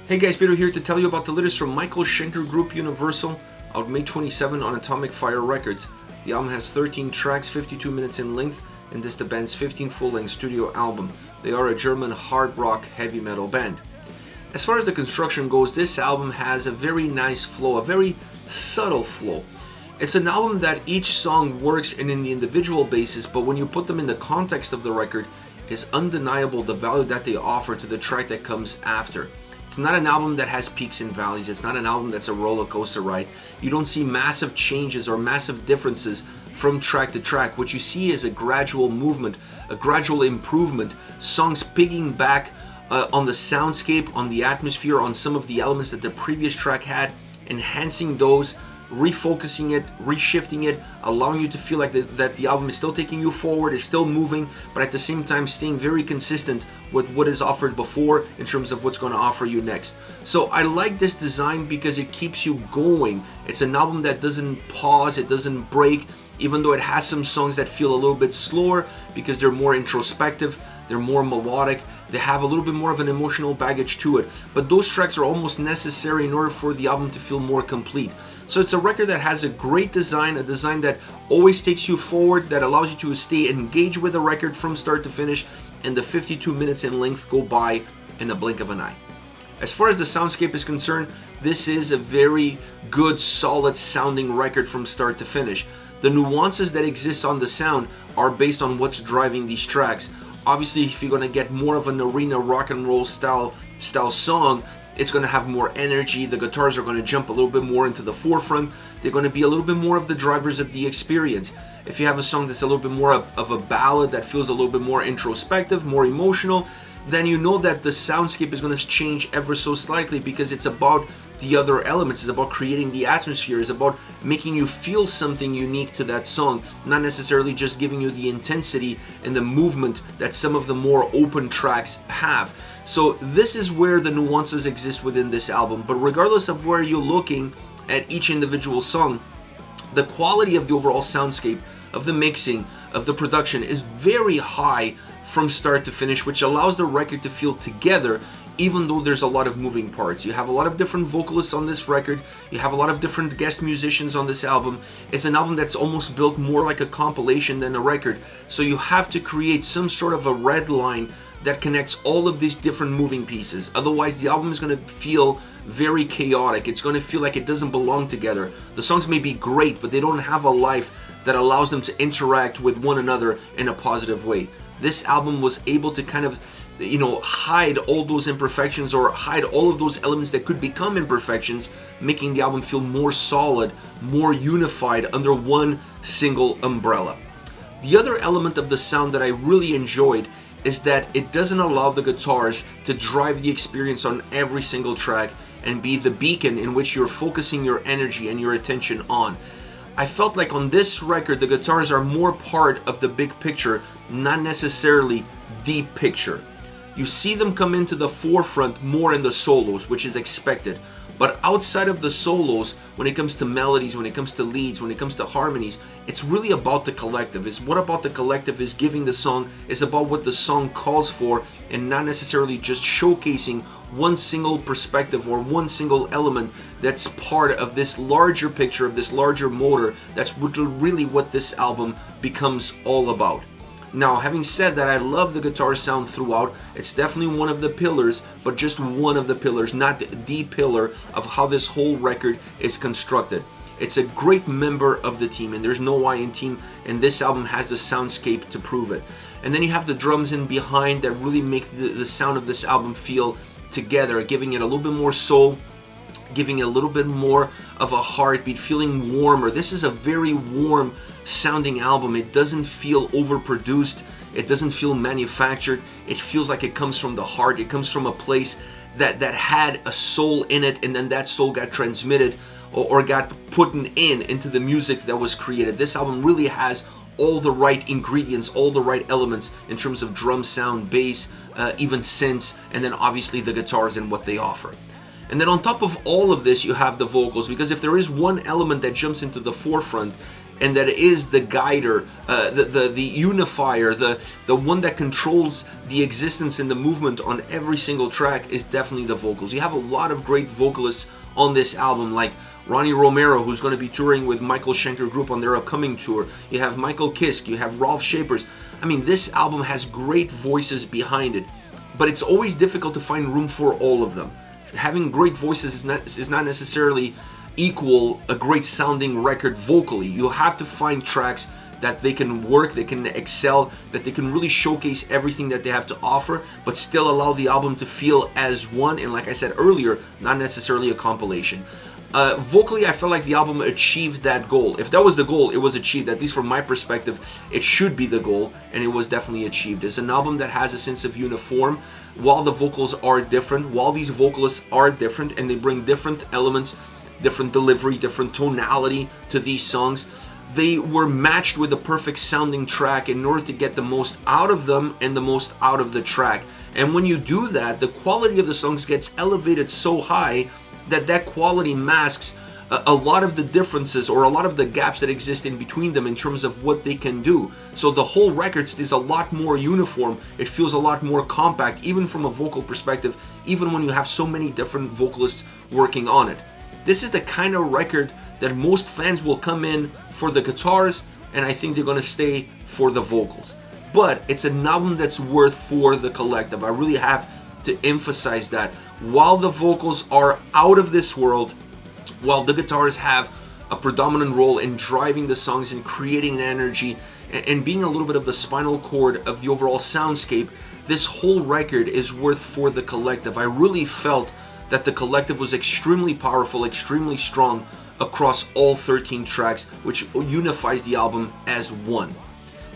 Hey guys, Peter here to tell you about the latest from Michael Schenker Group Universal, out May 27 on Atomic Fire Records. The album has 13 tracks, 52 minutes in length, and this is the band's 15th full-length studio album. They are a German hard rock heavy metal band. As far as the construction goes, this album has a very nice flow, a very subtle flow. It's an album that each song works in the individual basis, but when you put them in the context of the record, it's undeniable the value that they offer to the track that comes after. It's not an album that has peaks and valleys. It's not an album that's a roller coaster ride. You don't see massive changes or massive differences from track to track. What you see is a gradual movement, a gradual improvement, songs pigging back on the soundscape, on the atmosphere, on some of the elements that the previous track had, enhancing those, refocusing it, reshifting it, allowing you to feel like that the album is still taking you forward, is still moving, but at the same time staying very consistent with what is offered before in terms of what's going to offer you next. So I like this design because it keeps you going. It's an album that doesn't pause, it doesn't break, even though it has some songs that feel a little bit slower because they're more introspective, they're more melodic, they have a little bit more of an emotional baggage to it. But those tracks are almost necessary in order for the album to feel more complete. So it's a record that has a great design, a design that always takes you forward, that allows you to stay engaged with the record from start to finish, and the 52 minutes in length go by in a blink of an eye. As far as the soundscape is concerned, this is a very good, solid sounding record from start to finish. The nuances that exist on the sound are based on what's driving these tracks. Obviously, if you're going to get more of an arena rock and roll style song, it's going to have more energy. The guitars are going to jump a little bit more into the forefront. They're going to be a little bit more of the drivers of the experience. If you have a song that's a little bit more of a ballad that feels a little bit more introspective, more emotional, then you know that the soundscape is going to change ever so slightly because it's about the other elements. It's about creating the atmosphere. It's about making you feel something unique to that song, not necessarily just giving you the intensity and the movement that some of the more open tracks have. So this is where the nuances exist within this album. But regardless of where you're looking at each individual song, the quality of the overall soundscape, of the mixing, of the production is very high from start to finish, which allows the record to feel together even though there's a lot of moving parts. You have a lot of different vocalists on this record, you have a lot of different guest musicians on this album. It's an album that's almost built more like a compilation than a record, so you have to create some sort of a red line that connects all of these different moving pieces. Otherwise, the album is going to feel very chaotic. It's going to feel like it doesn't belong together. The songs may be great, but they don't have a life that allows them to interact with one another in a positive way. This album was able to kind of, hide all those imperfections or hide all of those elements that could become imperfections, making the album feel more solid, more unified under one single umbrella. The other element of the sound that I really enjoyed is that it doesn't allow the guitars to drive the experience on every single track and be the beacon in which you're focusing your energy and your attention on. I felt like on this record, the guitars are more part of the big picture, not necessarily the picture. You see them come into the forefront more in the solos, which is expected. But outside of the solos, when it comes to melodies, when it comes to leads, when it comes to harmonies, it's really about the collective. It's what about the collective is giving the song, it's about what the song calls for, and not necessarily just showcasing one single perspective or one single element that's part of this larger picture, of this larger motor. That's really what this album becomes all about. Now, having said that, I love the guitar sound throughout. It's definitely one of the pillars, but just one of the pillars, not the pillar of how this whole record is constructed. It's a great member of the team, and there's no why in team, and this album has the soundscape to prove it. And then you have the drums in behind that really make the sound of this album feel together, giving it a little bit more soul, giving it a little bit more of a heartbeat, feeling warmer. This is a very warm sounding album. It doesn't feel overproduced. It doesn't feel manufactured. It feels like it comes from the heart. It comes from a place that had a soul in it, and then that soul got transmitted or got put into the music that was created. This album really has all the right ingredients, all the right elements in terms of drum sound, bass, even synths, and then obviously the guitars and what they offer. And then on top of all of this, you have the vocals, because if there is one element that jumps into the forefront, and that it is the guider, the unifier, the one that controls the existence and the movement on every single track is definitely the vocals. You have a lot of great vocalists on this album, like Ronnie Romero, who's going to be touring with Michael Schenker Group on their upcoming tour. You have Michael Kiske, you have Rolf Schapers. I mean, this album has great voices behind it, but it's always difficult to find room for all of them. Having great voices is not necessarily equal a great sounding record vocally. You have to find tracks that they can work, they can excel, that they can really showcase everything that they have to offer, but still allow the album to feel as one, and like I said earlier, not necessarily a compilation. Vocally, I felt like the album achieved that goal. If that was the goal, it was achieved. At least from my perspective, it should be the goal, and it was definitely achieved. It's an album that has a sense of uniform, while the vocals are different, while these vocalists are different, and they bring different elements, different delivery, different tonality to these songs. They were matched with a perfect sounding track in order to get the most out of them and the most out of the track. And when you do that, the quality of the songs gets elevated so high that quality masks a lot of the differences or a lot of the gaps that exist in between them in terms of what they can do. So the whole record is a lot more uniform. It feels a lot more compact, even from a vocal perspective, even when you have so many different vocalists working on it. This is the kind of record that most fans will come in for the guitars, and I think they're going to stay for the vocals. But it's an album that's worth for the collective. I really have to emphasize that. While the vocals are out of this world, while the guitars have a predominant role in driving the songs and creating an energy and being a little bit of the spinal cord of the overall soundscape, this whole record is worth for the collective. I really felt that the collective was extremely powerful, extremely strong across all 13 tracks, which unifies the album as one.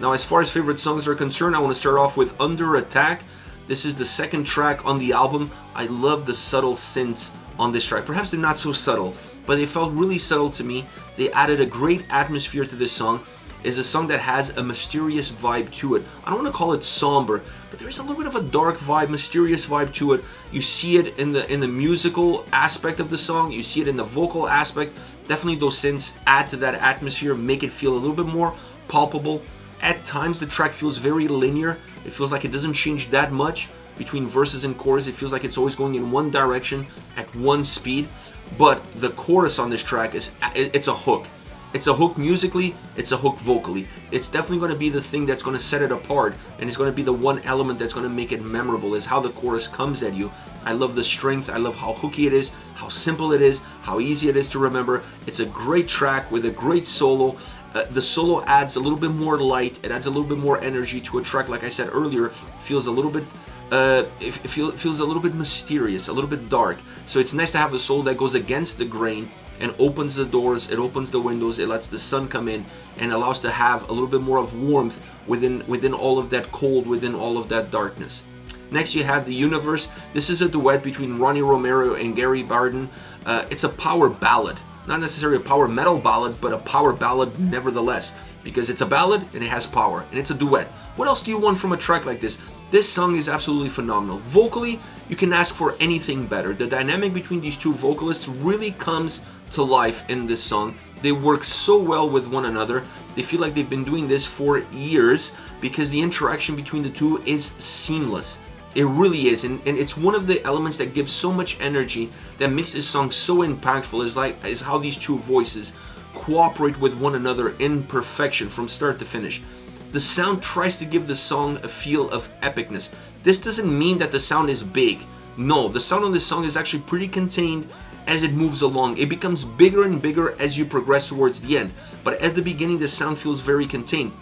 Now, as far as favorite songs are concerned, I want to start off with Under Attack. This is the second track on the album. I love the subtle synths on this track. Perhaps they're not so subtle, but they felt really subtle to me. They added a great atmosphere to this song. It's a song that has a mysterious vibe to it. I don't want to call it somber, but there is a little bit of a dark vibe, mysterious vibe to it. You see it in the musical aspect of the song. You see it in the vocal aspect. Definitely those synths add to that atmosphere, make it feel a little bit more palpable. At times the track feels very linear. It feels like it doesn't change that much between verses and chorus. It feels like it's always going in one direction at one speed. But the chorus on this track it's a hook. It's a hook musically, it's a hook vocally. It's definitely going to be the thing that's going to set it apart, and it's going to be the one element that's going to make it memorable, is how the chorus comes at you. I love the strength, I love how hooky it is, how simple it is, how easy it is to remember. It's a great track with a great solo. The solo adds a little bit more light, it adds a little bit more energy to a track, like I said earlier, feels a little bit feels a little bit mysterious, a little bit dark. So it's nice to have a solo that goes against the grain and opens the doors, it opens the windows, it lets the sun come in and allows to have a little bit more of warmth within all of that cold, within all of that darkness. Next you have The Universe. This is a duet between Ronnie Romero and Gary Barden. It's a power ballad. Not necessarily a power metal ballad, but a power ballad nevertheless, because it's a ballad and it has power, and it's a duet. What else do you want from a track like this? This song is absolutely phenomenal. Vocally, you can ask for anything better. The dynamic between these two vocalists really comes to life in this song. They work so well with one another. They feel like they've been doing this for years because the interaction between the two is seamless. It really is, and it's one of the elements that gives so much energy, that makes this song so impactful, is how these two voices cooperate with one another in perfection from start to finish. The sound tries to give the song a feel of epicness. This doesn't mean that the sound is big. No, the sound on this song is actually pretty contained as it moves along. It becomes bigger and bigger as you progress towards the end. But at the beginning, the sound feels very contained.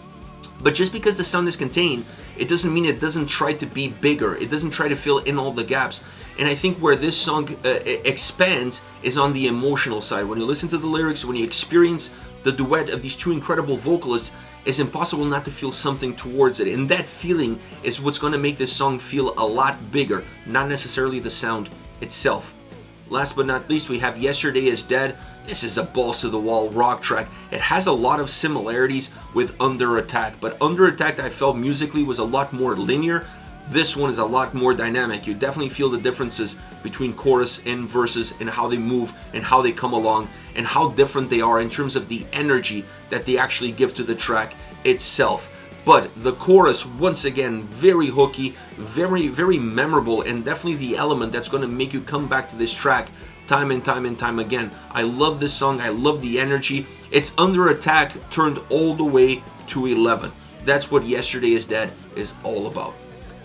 But just because the sound is contained, it doesn't mean it doesn't try to be bigger. It doesn't try to fill in all the gaps. And I think where this song expands is on the emotional side. When you listen to the lyrics, when you experience the duet of these two incredible vocalists, it's impossible not to feel something towards it. And that feeling is what's going to make this song feel a lot bigger, not necessarily the sound itself. Last but not least, we have Yesterday Is Dead. This is a balls-to-the-wall rock track. It has a lot of similarities with Under Attack, but Under Attack I felt musically was a lot more linear. This one is a lot more dynamic. You definitely feel the differences between chorus and verses and how they move and how they come along and how different they are in terms of the energy that they actually give to the track itself. But the chorus, once again, very hooky, very, very memorable, and definitely the element that's going to make you come back to this track time and time and time again. I love this song. I love the energy. It's Under Attack turned all the way to 11. That's what Yesterday Is Dead is all about.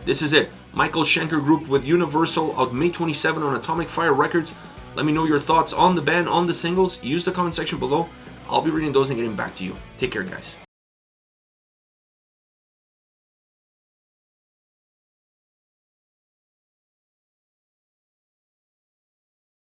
This is it. Michael Schenker Group with Universal, out May 27 on Atomic Fire Records. Let me know your thoughts on the band, on the singles. Use the comment section below. I'll be reading those and getting back to you. Take care, guys.